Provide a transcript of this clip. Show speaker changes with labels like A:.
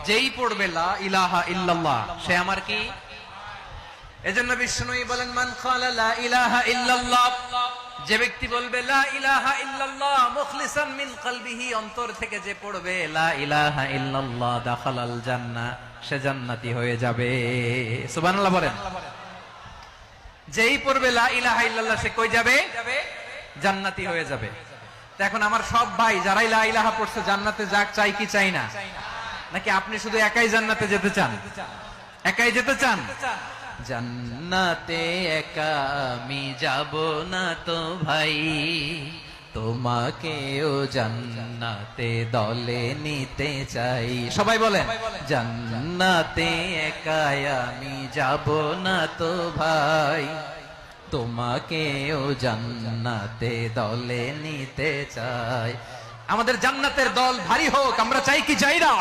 A: যেই পড়বে লা ইলাহা ইল্লাল্লাহ সে আমার কি? এজন্য বিষ্ণুই বলেন মান ক্বালা লা ইলাহা ইল্লাল্লাহ, যে ব্যক্তি বলবে লা ইলাহা ইল্লাল্লাহ মুখলিসান মিন কলবিহি, অন্তর থেকে যে পড়বে লা ইলাহা ইল্লাল্লাহ দাখালাল জান্নাহ, সে জান্নাতি হয়ে যাবে। সুবহানাল্লাহ বলেন। যেই পড়বে লা ইলাহা ইল্লাল্লাহ সে কই যাবে? জান্নাতি হয়ে যাবে। এখন আমার সব ভাই যারাই লা ইলাহা পড়ছে জান্নাতে যাক, চাই কি চাই না? নাকি আপনি শুধু একাই জান্নাতে যেতে চান? একাই যেতে চান? জান্নাতে একা আমি যাব না তো ভাই, তোমাকেও জান্নাতে দলে নিতে চাই। সবাই বলেন জান্নাতে একা আমি যাব না তো ভাই, তোমাকেও জান্নাতে দলে নিতে চাই। আমাদের জান্নাতের দল ভারী হোক, আমরা চাই কি চাই না?